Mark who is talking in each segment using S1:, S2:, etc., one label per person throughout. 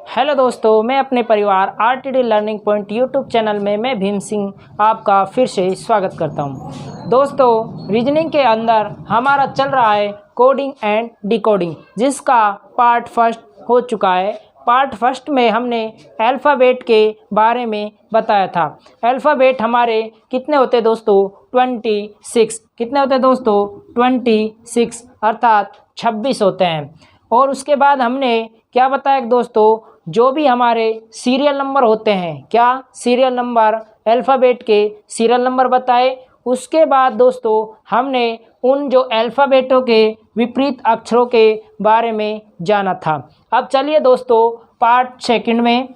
S1: Hello दोस्तों, मैं अपने परिवार RTD learning point YouTube channel में मैं भीम सिंह आपका फिर से स्वागत करता हूं। दोस्तों, रीजनिंग के अंदर हमारा चल रहा है कोडिंग एंड डिकोडिंग, जिसका पार्ट फर्स्ट हो चुका है। पार्ट फर्स्ट में हमने अल्फ़ाबेट के बारे में बताया था। अल्फ़ाबेट हमारे कितने होते हैं दोस्तों? 26। कितने होते हैं दोस्तों? 26 अर्थात 26 होते हैं। और उसके बाद हमने क्या बताया दोस्तों? जो भी हमारे सीरियल नंबर होते हैं, क्या सीरियल नंबर, अल्फ़ाबेट के सीरियल नंबर बताए। उसके बाद दोस्तों हमने उन जो अल्फ़ाबेटों के विपरीत अक्षरों के बारे में जाना था। अब चलिए दोस्तों, पार्ट सेकंड में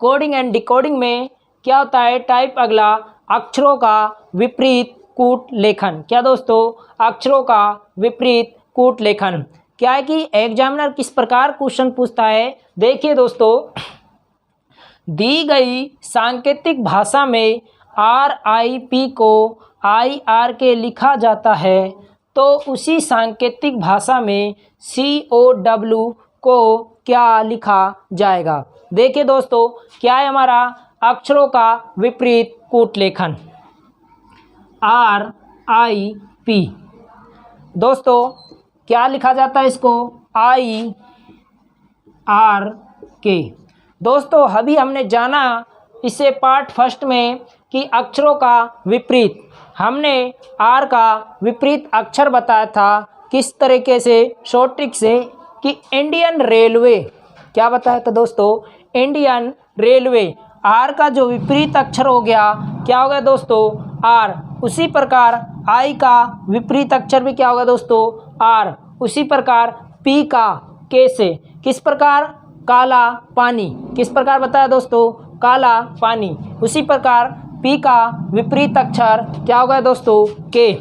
S1: कोडिंग एंड डिकोडिंग में क्या होता है? टाइप अगला अक्षरों का विपरीत कूट लेखन। क्या दोस्तों? अक्षरों का विपरीत कूट लेखन। क्या है कि एग्जामिनर किस प्रकार क्वेश्चन पूछता है? देखिए दोस्तों, दी गई सांकेतिक भाषा में RIP को IRK लिखा जाता है, तो उसी सांकेतिक भाषा में COW को क्या लिखा जाएगा? देखिए दोस्तों, क्या है हमारा अक्षरों का विपरीत कूट लेखन? RIP दोस्तों क्या लिखा जाता है इसको? IRK। दोस्तों अभी हमने जाना इसे पार्ट फर्स्ट में कि अक्षरों का विपरीत, हमने R का विपरीत अक्षर बताया था किस तरीके से, शॉर्ट ट्रिक से, कि इंडियन रेलवे। क्या बताया था दोस्तों? Indian railway. R का जो विपरीत अक्षर हो गया, क्या हो गया दोस्तों? R। उसी प्रकार I का विपरीत अक्षर भी क्या होगा दोस्तों? R। उसी प्रकार P का K से, किस प्रकार? काला पानी। किस प्रकार बताया दोस्तों? काला पानी। उसी प्रकार P का विपरीत अक्षर क्या होगा दोस्तों? K।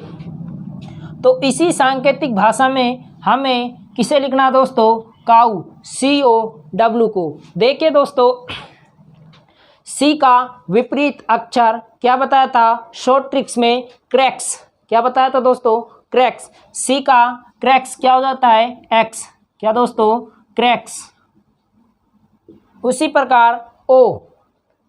S1: तो इसी सांकेतिक भाषा में हमें किसे लिखना है दोस्तों? काऊ, COW को। देखिए दोस्तों, C का विपरीत अक्षर क्या बताया था शॉर्ट ट्रिक्स में? क्रैक्स। क्या बताया था दोस्तों? क्रैक्स। C का क्रैक्स क्या हो जाता है? X। क्या दोस्तों? क्रैक्स। उसी प्रकार O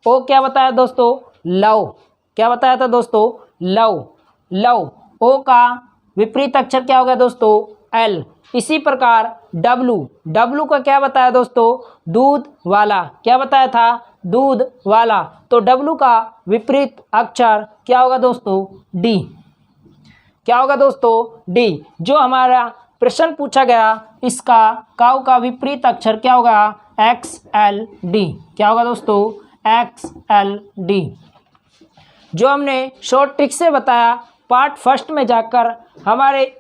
S1: क्या बताया दोस्तों? लव। क्या बताया था दोस्तों? लव। लव। O का विपरीत अक्षर क्या हो गया दोस्तों? L। इसी प्रकार W का क्या बताया दोस्तों? दूध वाला। क्या बताया था? दूध वाला। तो W का विपरीत अक्षर क्या होगा दोस्तों? D। क्या होगा दोस्तों? D। जो हमारा प्रश्न पूछा गया, इसका काऊ का विपरीत अक्षर क्या होगा? XLD। क्या होगा दोस्तों? XLD। जो हमने शॉर्ट ट्रिक से बताया, पार्ट फर्स्ट में जाकर हमारे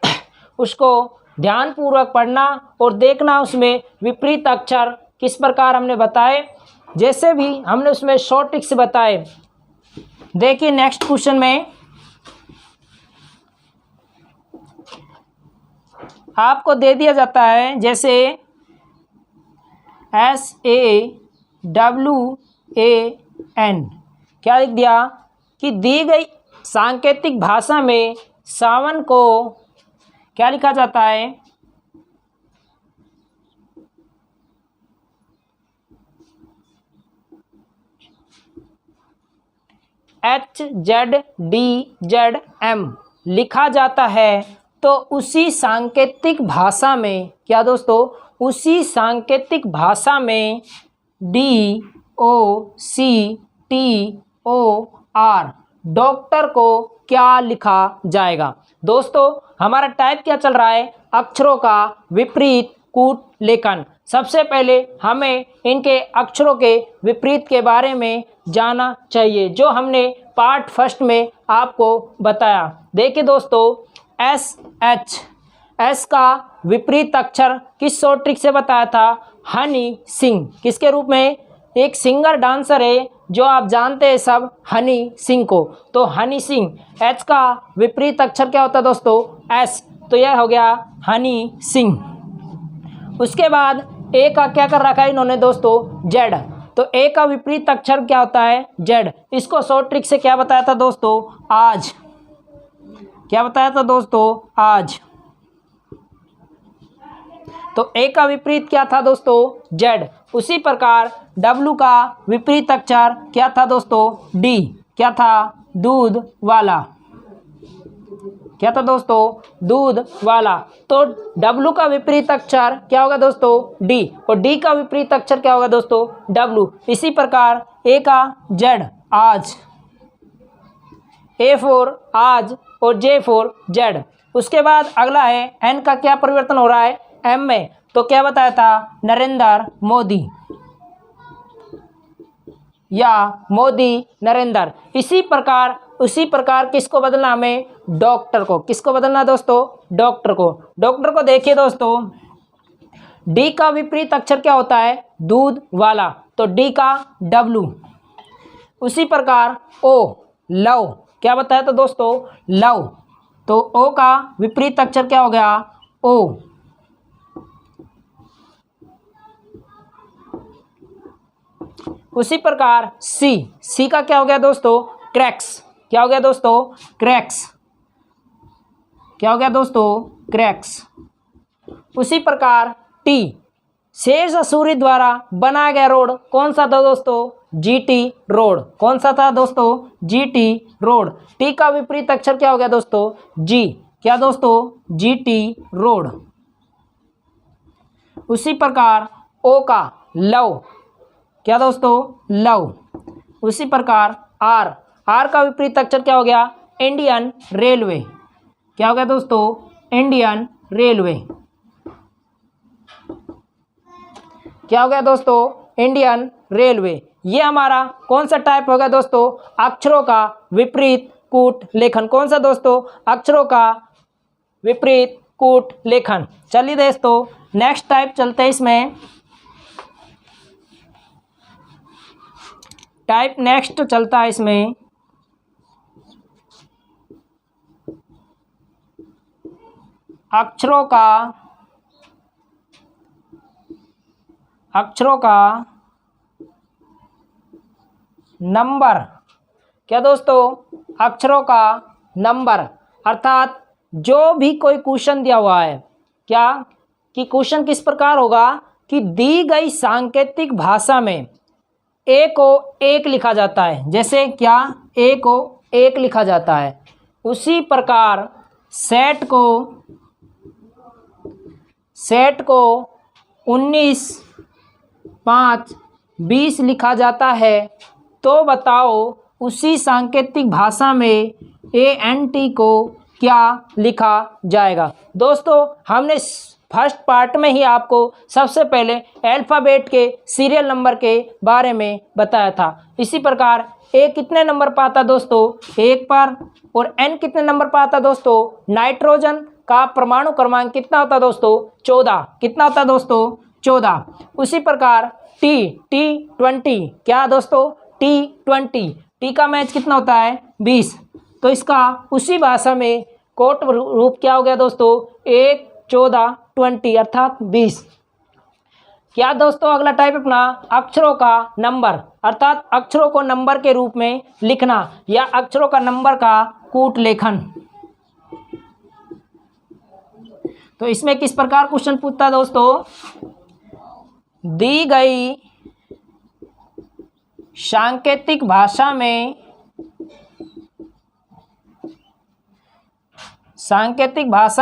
S1: उसको ध्यानपूर्वक पढ़ना और देखना, उसमें विपरीत अक्षर किस प्रकार हमने बताए, जैसे भी हमने उसमें शॉर्ट ट्रिक से बताए। देखिए नेक्स्ट क्वेश्चन में आपको दे दिया जाता है, जैसे SAWAN। क्या लिख दिया कि दी गई सांकेतिक भाषा में सावन को क्या लिखा जाता है? HZDZM लिखा जाता है, तो उसी सांकेतिक भाषा में क्या दोस्तों? उसी सांकेतिक भाषा में DOCTOR डॉक्टर को क्या लिखा जाएगा? दोस्तों हमारा टाइप क्या चल रहा है? अक्षरों का विपरीत कूट लेखन। सबसे पहले हमें इनके अक्षरों के विपरीत के बारे में जाना चाहिए, जो हमने पार्ट फर्स्ट में आपको बताया। देखिए दोस्तों, S का विपरीत अक्षर किस शॉर्ट ट्रिक से बताया था? हनी सिंह। किसके रूप में? एक सिंगर डांसर है जो आप जानते हैं सब, हनी सिंह को। तो हनी सिंह। H का विपरीत अक्षर क्या होता है दोस्तों? S। तो यह हो गया हनी सिंह। उसके बाद A का क्या कर रखा है इन्होंने दोस्तों? Z। तो A का विपरीत अक्षर क्या होता है? Z। इसको शॉर्ट ट्रिक से क्या बताया था दोस्तों? आज। क्या बताया था दोस्तों? आज। तो ए का विपरीत क्या था दोस्तों, जेड। उसी प्रकार डब्लू का विपरीत अक्षर क्या था दोस्तों, डी। क्या था, दूध वाला। क्या था दोस्तों, दूध वाला। तो डब्लू का विपरीत अक्षर क्या होगा दोस्तों, डी, और डी का विपरीत अक्षर क्या होगा दोस्तों, डब्लू। इसी प्रकार ए का जेड, आज। ए फॉर आज और जे फॉर जेड। उसके बाद अगला है एन का क्या परिवर्तन हो रहा है, एम में। तो क्या बताया था, नरेंद्र मोदी या मोदी नरेंद्र। उसी प्रकार किसको बदलना हमें, डॉक्टर को। किसको बदलना दोस्तों, डॉक्टर को। डॉक्टर को देखिए दोस्तों, डी का विपरीत अक्षर क्या होता है, दूध वाला, तो डी का डब्लू। उसी प्रकार ओ, लव। क्या बताया था दोस्तों, लव, तो ओ का विपरीत अक्षर क्या हो गया, ओ। उसी प्रकार सी का क्या हो गया दोस्तों, क्रैक्स। क्या हो गया दोस्तों, क्रैक्स। क्या हो गया दोस्तों, क्रैक्स। उसी प्रकार टी, शेष सूर्य द्वारा बनाया गया रोड कौन सा था दोस्तों, जीटी रोड। कौन सा था दोस्तों, जीटी रोड। टी का विपरीत अक्षर क्या हो गया दोस्तों, जी। क्या दोस्तों, जीटी रोड। उसी प्रकार ओ का लव। क्या दोस्तों, लव। उसी प्रकार आर का विपरीत अक्षर क्या हो गया, इंडियन रेलवे। क्या हो गया दोस्तों, इंडियन रेलवे। क्या हो गया दोस्तों, इंडियन रेलवे। ये हमारा कौन सा टाइप होगा दोस्तों, अक्षरों का विपरीत कूट लेखन। कौन सा दोस्तों, अक्षरों का विपरीत कूट लेखन। चलिए दोस्तों नेक्स्ट टाइप चलते हैं। इसमें टाइप नेक्स्ट चलता है, इसमें अक्षरों का नंबर। क्या दोस्तों, अक्षरों का नंबर, अर्थात जो भी कोई क्वेश्चन दिया हुआ है, क्या कि क्वेश्चन किस प्रकार होगा कि दी गई सांकेतिक भाषा में ए को 1 लिखा जाता है। जैसे क्या, ए को 1 लिखा जाता है। उसी प्रकार सेट को 19, 5, 20 लिखा जाता है। तो बताओ उसी सांकेतिक भाषा में ANT को क्या लिखा जाएगा। दोस्तों हमने फर्स्ट पार्ट में ही आपको सबसे पहले अल्फ़ाबेट के सीरियल नंबर के बारे में बताया था। इसी प्रकार ए कितने नंबर पाता दोस्तों, 1 पर, और एन कितने नंबर पाता दोस्तों, नाइट्रोजन का परमाणु क्रमांक कितना होता दोस्तों, 14। कितना होता दोस्तों, 14। उसी प्रकार T20, क्या दोस्तों, T20, टी का मैच कितना होता है, 20। तो इसका उसी भाषा में कोट रूप क्या हो गया दोस्तों, 1, 14, 20 अर्थात 20। क्या दोस्तों अगला टाइप अपना अक्षरों का नंबर, अर्थात अक्षरों को नंबर के रूप में लिखना या अक्षरों का नंबर का कूट लेखन। तो इसमें किस प्रकार क्वेश्चन पूछता है दोस्तों, दी गई सांकेतिक भाषा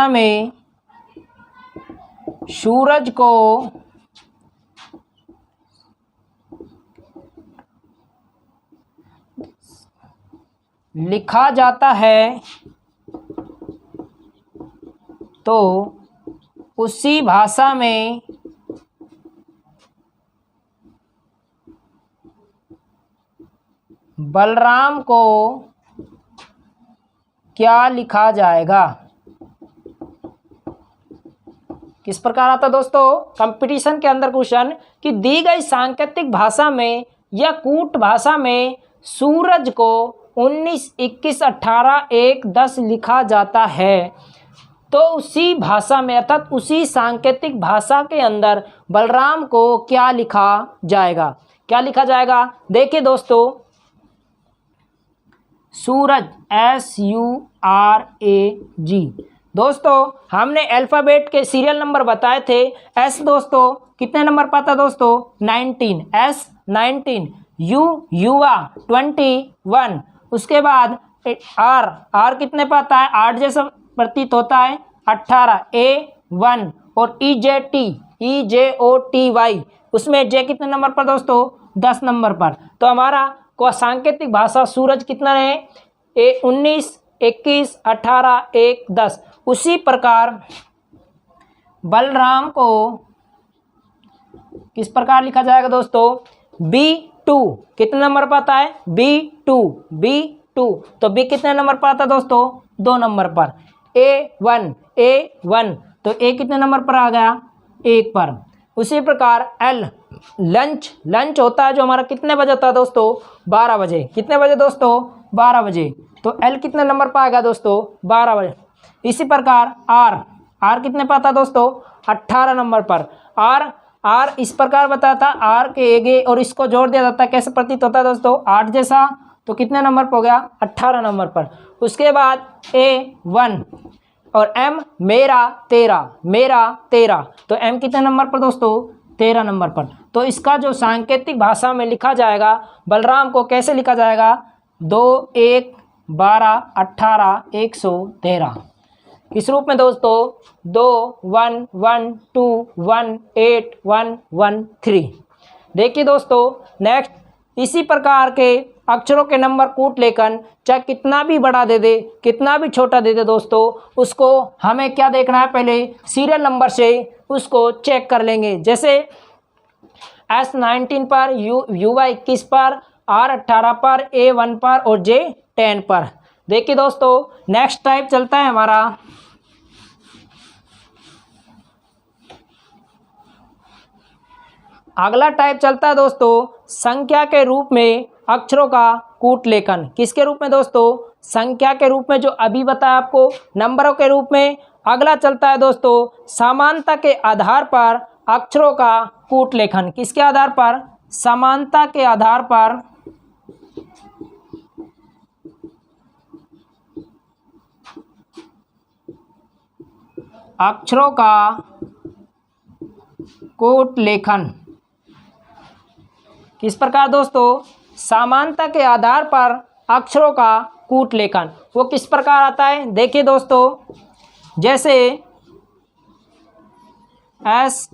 S1: में सूरज को लिखा जाता है तो उसी भाषा में बलराम को क्या लिखा जाएगा। किस प्रकार आता दोस्तों कंपटीशन के अंदर क्वेश्चन कि दी गई सांकेतिक भाषा में या कूट भाषा में सूरज को 19, 21, 18, 1, 10 लिखा जाता है तो उसी भाषा में अर्थात उसी सांकेतिक भाषा के अंदर बलराम को क्या लिखा जाएगा। क्या लिखा जाएगा, देखिए दोस्तों, सूरज SURAG दोस्तों हमने अल्फ़ाबेट के सीरियल नंबर बताए थे। एस दोस्तों कितने नंबर पर आता दोस्तों 19, एस 19, यू युवा 21, उसके बाद आर कितने पर आता है 8 जैसा प्रतीत होता है 18, ए 1 और EJOTY उसमें जे कितने नंबर पर दोस्तों 10 नंबर पर। तो हमारा को सांकेतिक भाषा सूरज कितना है 19, 21, 18, 1, 10। उसी प्रकार बलराम को किस प्रकार लिखा जाएगा दोस्तों B2 कितने नंबर पर आता है B2 तो B कितने नंबर पर आता है दोस्तों 2 नंबर पर। A1 तो A कितने नंबर पर आ गया 1 पर। उसी प्रकार L लंच होता है जो हमारा कितने बजे होता है दोस्तों 12 बजे। कितने बजे दोस्तों 12 बजे। तो L कितने नंबर पर आएगा दोस्तों 12 बजे। इसी प्रकार R कितने पर आता है दोस्तों 18 नंबर पर। R इस प्रकार बताया था R के आगे और इसको जोड़ दिया जाता है कैसे प्रतीत होता है दोस्तों 8 जैसा। तो कितने नंबर पर हो गया 18 नंबर पर। उसके बाद A1 और M मेरा तेरा तो M कितने नंबर पर दोस्तों 13 नंबर पर। तो इसका जो सांकेतिक भाषा में लिखा जाएगा बलराम को कैसे लिखा जाएगा 2 1 12 18 113। किस रूप में दोस्तों 2 1 1 2 1 8 1 1 3। देखिए दोस्तों नेक्स्ट इसी प्रकार के अक्षरों के नंबर कूट लेकर चाहे कितना भी बड़ा दे दे कितना भी छोटा दे दे दोस्तों उसको हमें क्या देखना है पहले सीरियल नंबर से उसको चेक कर लेंगे। जैसे S19 पर युवा 21 पर R18 पर A1 पर और J10 पर। देखिए दोस्तों नेक्स्ट टाइप चलता है हमारा अगला टाइप चलता है दोस्तों संख्या के रूप में अक्षरों का कूट लेखन। किसके रूप में दोस्तों संख्या के रूप में जो अभी बताया आपको नंबरों के रूप में। अगला चलता है दोस्तों समानता के आधार पर अक्षरों का कूट लेखन। किसके आधार पर समानता के आधार पर अक्षरों का कूट लेखन। किस प्रकार दोस्तों समानता के आधार पर अक्षरों का कूट लेखन वो किस प्रकार आता है देखिए दोस्तों। जैसे SETMB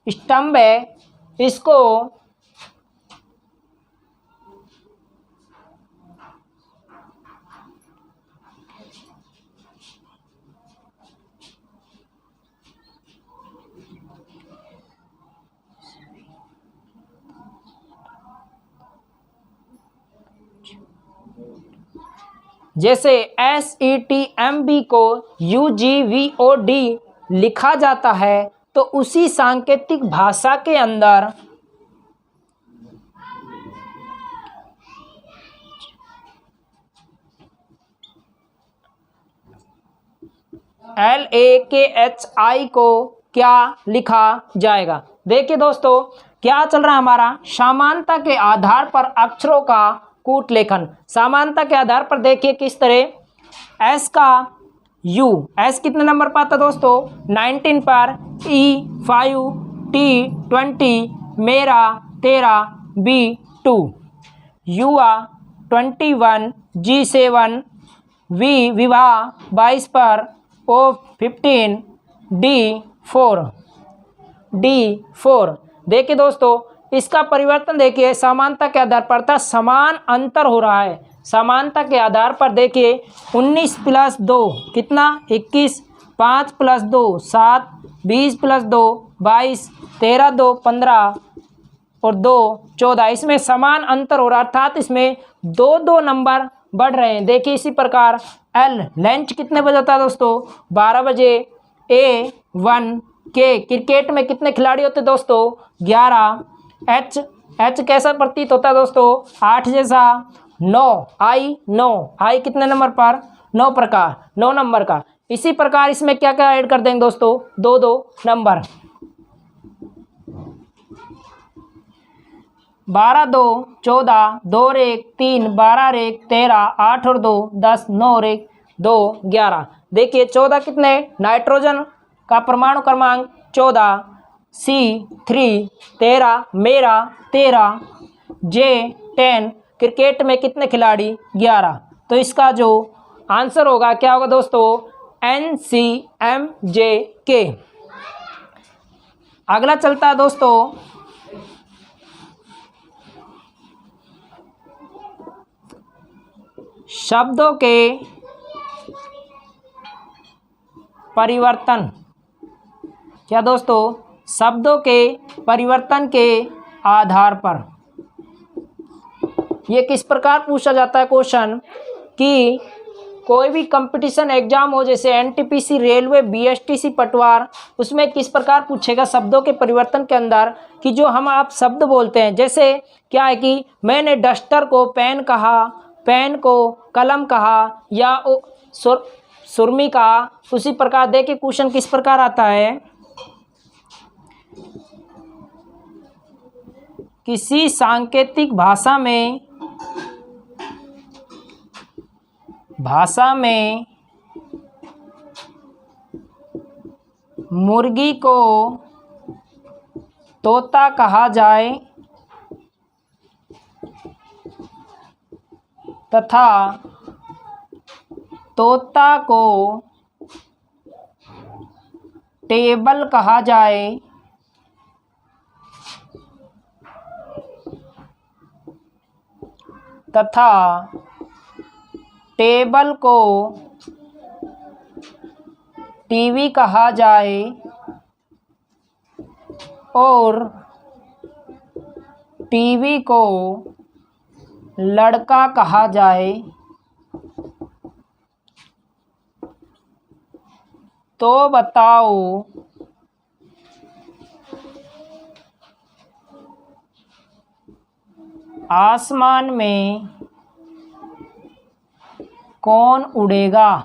S1: स्तंभ है इसको जैसे SETMB को UGVOD लिखा जाता है तो उसी सांकेतिक भाषा के अंदर LAKHI को क्या लिखा जाएगा। देखिए दोस्तों क्या चल रहा है हमारा समानता के आधार पर अक्षरों का कूट लेखन। समानता के आधार पर देखिए किस तरह S का U S कितने नंबर पर आता दोस्तों 19 पर E5 T20 मेरा तेरा B2 युवा 21 G7 विवाह 22 पर O15 D4। देखिए दोस्तों इसका परिवर्तन देखिए समानता के आधार पर था समान अंतर हो रहा है। समानता के आधार पर देखिए 19 + 2 कितना 21, 5 + 2 7, 20 + 2 22, 13 2 15 और 2 14। इसमें समान अंतर हो रहा अर्थात इसमें 2 नंबर बढ़ रहे हैं। देखिए इसी प्रकार L लंच कितने बजे होता है दोस्तों 12 बजे। A1 के क्रिकेट में कितने खिलाड़ी होते हैं दोस्तों 11। H कैसा प्रतीत होता है दोस्तों 8 जैसा। 9 I कितने नंबर पर 9 नंबर का। इसी प्रकार इसमें क्या क्या ऐड कर देंगे दोस्तों 2 नंबर। 12 2 14, 2 और 1 3, 12 और 1 13, 8 और 2 10, 9 और 1 2 11। देखिए 14 कितने, नाइट्रोजन का परमाणु क्रमांक 14, C3 13, मेरा 13, J10, क्रिकेट में कितने खिलाड़ी 11। तो इसका जो आंसर होगा क्या होगा दोस्तों, NCMJK। अगला चलता है दोस्तों, शब्दों के परिवर्तन। क्या दोस्तों, शब्दों के परिवर्तन के आधार पर ये किस प्रकार पूछा जाता है क्वेश्चन, कि कोई भी कंपटीशन एग्जाम हो जैसे NTPC, रेलवे, BSTC, पटवार, उसमें किस प्रकार पूछेगा शब्दों के परिवर्तन के अंदर, कि जो हम आप शब्द बोलते हैं, जैसे क्या है कि मैंने डस्टर को पेन कहा, पेन को कलम कहा, या सुरमी कहा। उसी प्रकार देखिए क्वेश्चन किस प्रकार आता है, किसी सांकेतिक भाषा में मुर्गी को तोता कहा जाए तथा तोता को टेबल कहा जाए तथा टेबल को टीवी कहा जाए और टीवी को लड़का कहा जाए, तो बताओ आसमान में कौन उड़ेगा।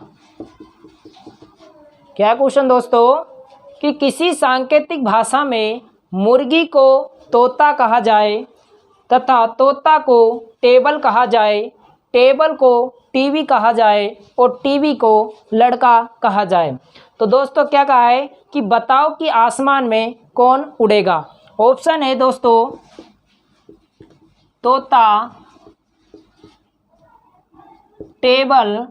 S1: क्या क्वेश्चन दोस्तों, कि किसी सांकेतिक भाषा में मुर्गी को तोता कहा जाए तथा तोता को टेबल कहा जाए, टेबल को टीवी कहा जाए और टीवी को लड़का कहा जाए। तो दोस्तों क्या कहा है कि बताओ कि आसमान में कौन उड़ेगा। ऑप्शन है दोस्तों, तोता, टेबल,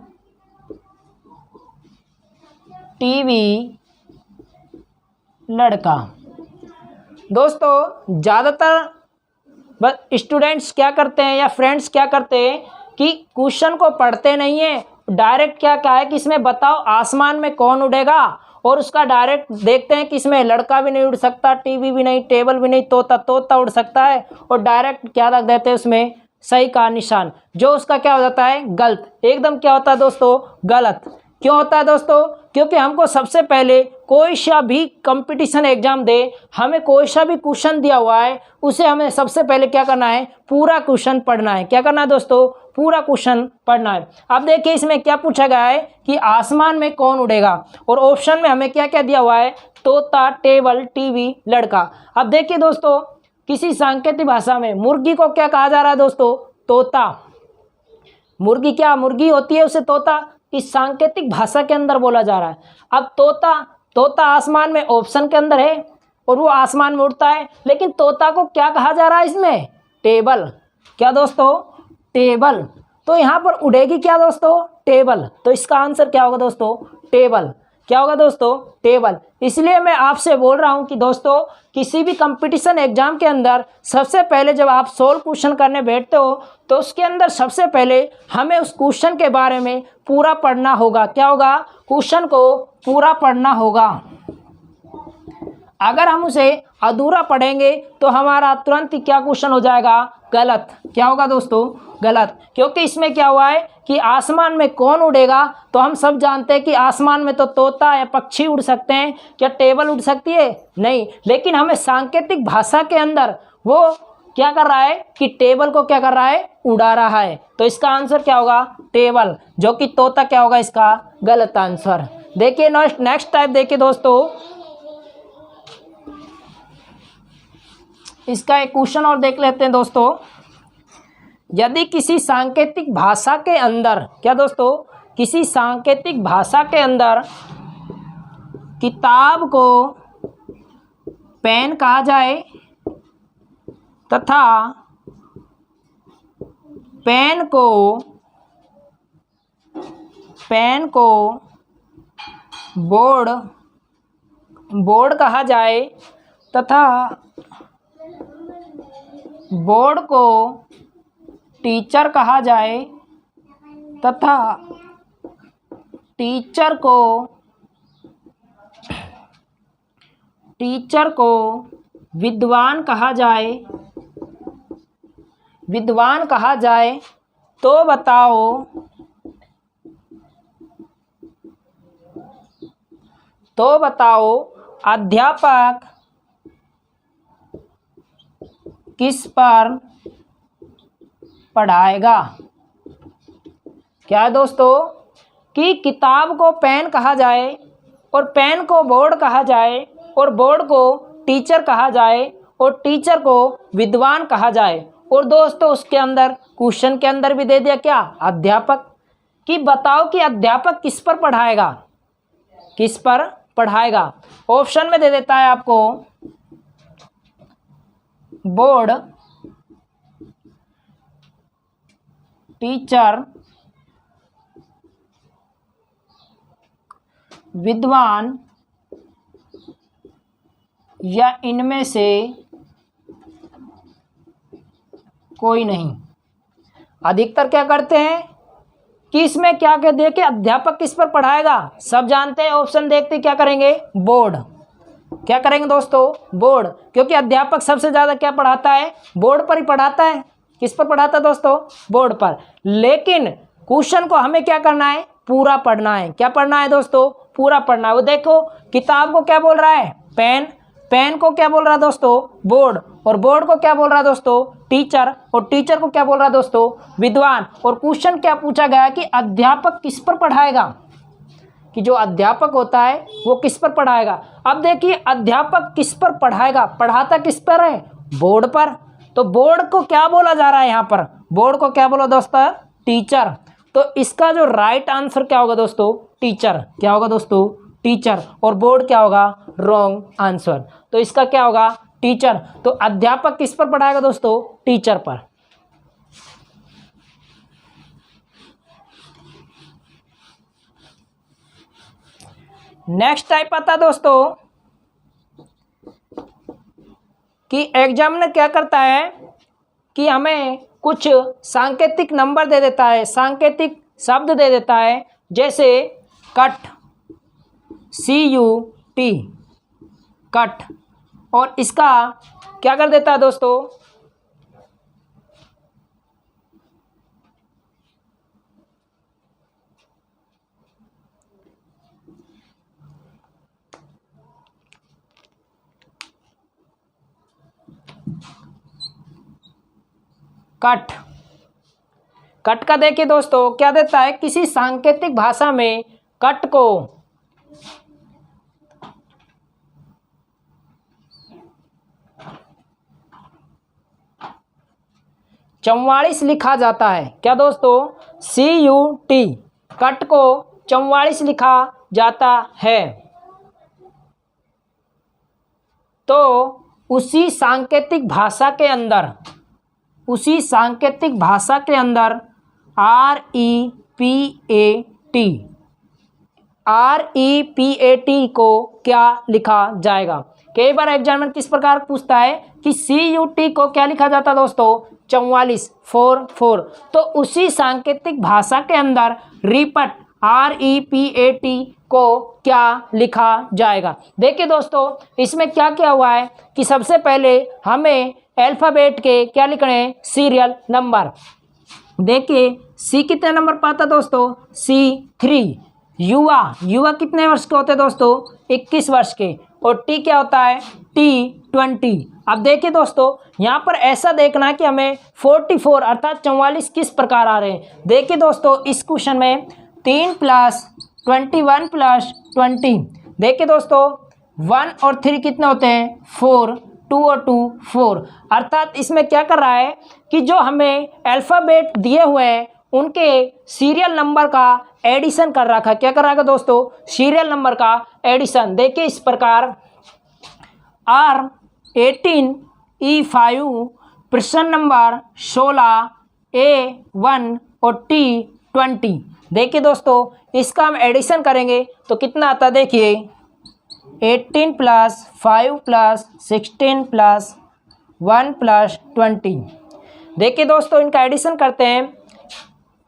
S1: टीवी, लड़का। दोस्तों ज़्यादातर स्टूडेंट्स क्या करते हैं या फ्रेंड्स क्या करते हैं कि क्वेश्चन को पढ़ते नहीं है, डायरेक्ट क्या है कि इसमें बताओ आसमान में कौन उड़ेगा, और उसका डायरेक्ट देखते हैं कि इसमें लड़का भी नहीं उड़ सकता, टीवी भी नहीं, टेबल भी नहीं, तोता उड़ सकता है, और डायरेक्ट क्या रख देते हैं उसमें सही का निशान, जो उसका क्या हो जाता है गलत, एकदम क्या होता है दोस्तों गलत। क्यों होता है दोस्तों, क्योंकि हमको सबसे पहले कोई सा भी कंपटीशन एग्जाम दे, हमें कोई सा भी क्वेश्चन दिया हुआ है उसे हमें सबसे पहले क्या करना है, पूरा क्वेश्चन पढ़ना है। क्या करना है दोस्तों, पूरा क्वेश्चन पढ़ना है। अब देखिए इसमें क्या पूछा गया है कि आसमान में कौन उड़ेगा, और ऑप्शन में हमें क्या क्या दिया हुआ है, तोता, टेबल, टीवी, लड़का। अब देखिए दोस्तों, किसी सांकेतिक भाषा में मुर्गी को क्या कहा जा रहा है दोस्तों, तोता। मुर्गी क्या मुर्गी होती है, उसे तोता इस सांकेतिक भाषा के अंदर बोला जा रहा है। अब तोता आसमान में ऑप्शन के अंदर है और वो आसमान में उड़ता है, लेकिन तोता को क्या कहा जा रहा है इसमें, टेबल। क्या दोस्तों, टेबल। तो यहाँ पर उड़ेगी क्या दोस्तों, टेबल। तो इसका आंसर क्या होगा दोस्तों, टेबल। क्या होगा दोस्तों, टेबल। इसलिए मैं आपसे बोल रहा हूँ कि दोस्तों किसी भी कंपटीशन एग्जाम के अंदर सबसे पहले जब आप सोल्व क्वेश्चन करने बैठते हो तो उसके अंदर सबसे पहले हमें उस क्वेश्चन के बारे में पूरा पढ़ना होगा। क्या होगा, क्वेश्चन को पूरा पढ़ना होगा। अगर हम उसे अधूरा पढ़ेंगे तो हमारा तुरंत ही क्या क्वेश्चन हो जाएगा, गलत। क्या होगा दोस्तों, गलत। क्योंकि इसमें क्या हुआ है कि आसमान में कौन उड़ेगा, तो हम सब जानते हैं कि आसमान में तो तोता या पक्षी उड़ सकते हैं, क्या टेबल उड़ सकती है, नहीं। लेकिन हमें सांकेतिक भाषा के अंदर वो क्या कर रहा है कि टेबल को क्या कर रहा है, उड़ा रहा है। तो इसका आंसर क्या होगा, टेबल, जो कि तोता क्या होगा इसका गलत आंसर। देखिए नेक्स्ट टाइप देखिए दोस्तों, इसका एक क्वेश्चन और देख लेते हैं दोस्तों। यदि किसी सांकेतिक भाषा के अंदर, क्या दोस्तों, किसी सांकेतिक भाषा के अंदर किताब को पेन कहा जाए तथा पेन को बोर्ड कहा जाए तथा बोर्ड को टीचर कहा जाए तथा टीचर को विद्वान कहा जाए, तो बताओ अध्यापक किस पर पढ़ाएगा। क्या है दोस्तों कि किताब को पेन कहा जाए और पेन को बोर्ड कहा जाए और बोर्ड को टीचर कहा जाए और टीचर को विद्वान कहा जाए। और दोस्तों उसके अंदर क्वेश्चन के अंदर भी दे दिया क्या, अध्यापक, कि बताओ कि अध्यापक किस पर पढ़ाएगा। ऑप्शन में दे देता है आपको बोर्ड, टीचर, विद्वान या इनमें से कोई नहीं। अधिकतर क्या करते हैं कि इसमें क्या कह दिया कि अध्यापक किस पर पढ़ाएगा, सब जानते हैं, ऑप्शन देखते क्या करेंगे, बोर्ड। क्या करेंगे दोस्तों, बोर्ड, क्योंकि अध्यापक सबसे ज़्यादा क्या पढ़ाता है, बोर्ड पर ही पढ़ाता है। किस पर पढ़ाता है दोस्तों, बोर्ड पर। लेकिन क्वेश्चन को हमें क्या करना है, पूरा पढ़ना है। क्या पढ़ना है दोस्तों, पूरा पढ़ना है। वो देखो किताब को क्या बोल रहा है, पेन, पेन को क्या बोल रहा है दोस्तों, बोर्ड, और बोर्ड को क्या बोल रहा है दोस्तों, टीचर, और टीचर को क्या बोल रहा है दोस्तों, विद्वान। और क्वेश्चन क्या पूछा गया कि अध्यापक किस पर पढ़ाएगा, कि जो अध्यापक होता है वो किस पर पढ़ाएगा। अब देखिए अध्यापक किस पर पढ़ाएगा, पढ़ाता किस पर है, बोर्ड पर। तो बोर्ड को क्या बोला जा रहा है यहाँ पर, बोर्ड को क्या बोला दोस्तों, टीचर। तो इसका जो राइट आंसर क्या होगा दोस्तों, टीचर। क्या होगा दोस्तों, टीचर। और बोर्ड क्या होगा, रॉन्ग आंसर। तो इसका क्या होगा, टीचर। तो अध्यापक किस पर पढ़ाएगा दोस्तों, टीचर पर। नेक्स्ट टाइप आता दोस्तों कि एग्जामिनर क्या करता है कि हमें कुछ सांकेतिक नंबर दे देता है, सांकेतिक शब्द दे देता है, जैसे कट, CUT, कट, और इसका क्या कर देता है दोस्तों, कट। कट का देखिए दोस्तों क्या देता है, किसी सांकेतिक भाषा में कट को चौवालीस लिखा जाता है। क्या दोस्तों, CUT, कट को 44 लिखा जाता है। तो उसी सांकेतिक भाषा के अंदर REPAT को क्या लिखा जाएगा। कई बार एग्जामिनर किस प्रकार पूछता है कि CUT को क्या लिखा जाता है दोस्तों, 44, 44। तो उसी सांकेतिक भाषा के अंदर रिपट, REPAT को क्या लिखा जाएगा। देखिए दोस्तों इसमें क्या क्या हुआ है कि सबसे पहले हमें अल्फ़ाबेट के क्या लिखने हैं, सीरियल नंबर। देखिए C कितने नंबर पाता दोस्तों, C3। युवा कितने वर्ष के होते हैं दोस्तों, 21 वर्ष के। और T क्या होता है, T20। अब देखिए दोस्तों यहाँ पर ऐसा देखना है कि हमें 44 अर्थात 44 किस प्रकार आ रहे हैं। देखिए दोस्तों इस क्वेश्चन में 3 + 21 + 20। देखिए दोस्तों 1 और 3 कितने होते हैं, 4। 2 और 2 4। अर्थात इसमें क्या कर रहा है कि जो हमें अल्फ़ाबेट दिए हुए हैं उनके सीरियल नंबर का एडिशन कर रखा है। क्या कर रहा है दोस्तों? सीरियल नंबर का एडिशन। देखिए इस प्रकार R18E5 प्रश्न नंबर 16 A1 और T20। देखिए दोस्तों इसका हम एडिशन करेंगे तो कितना आता है? देखिए 18 + 5 + 16 + 1 + 20। देखिए दोस्तों इनका एडिशन करते हैं।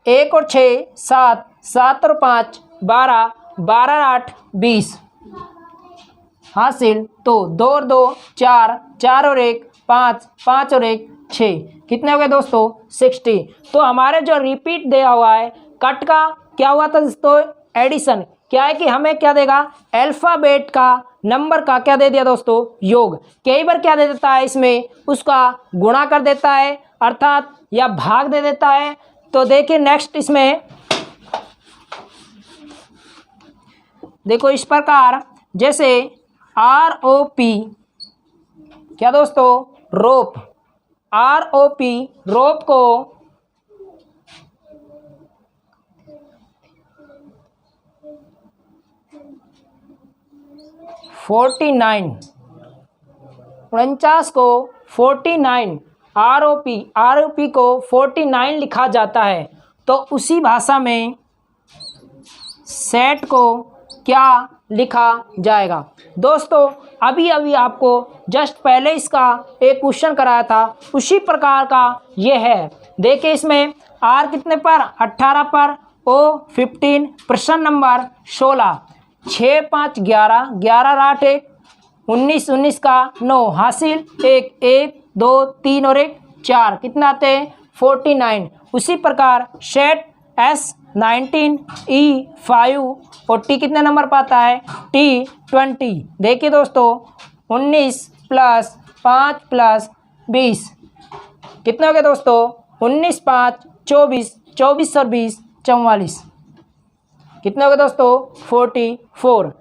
S1: 1 और 6 7, 7 और 5 12, 12 और 8 20 हासिल। तो 2 और 2 4, 4 और 1 5, 5 और 1 6। कितने हो गए दोस्तों? 60। तो हमारे जो रिपीट दिया हुआ है कट का क्या हुआ था दोस्तों? एडिशन। क्या है कि हमें क्या देगा? अल्फ़ाबेट का नंबर का क्या दे दिया दोस्तों? योग। कई बार क्या दे देता है इसमें? उसका गुणा कर देता है अर्थात या भाग दे देता है। तो देखिए नेक्स्ट इसमें देखो इस प्रकार जैसे ROP क्या दोस्तों? रोप। ROP रोप को 49 49 को 49 ROP को 49 लिखा जाता है। तो उसी भाषा में सेट को क्या लिखा जाएगा? दोस्तों अभी आपको जस्ट पहले इसका एक क्वेश्चन कराया था, उसी प्रकार का ये है। देखिए इसमें R कितने पर? 18 पर, O 15, प्रश्न नंबर 16 6 5 11, 11 8 1 19, 19 का 9 हासिल। 1 1 2 3 और 1 4। कितना आते हैं? 49। उसी प्रकार सेट S19E5 और T कितने नंबर पाता है? T20। देखिए दोस्तों 19 + 5 + 20 कितने हो गए दोस्तों? 19 5 24, 24 और 20 44। कितने हो गए दोस्तों? 44।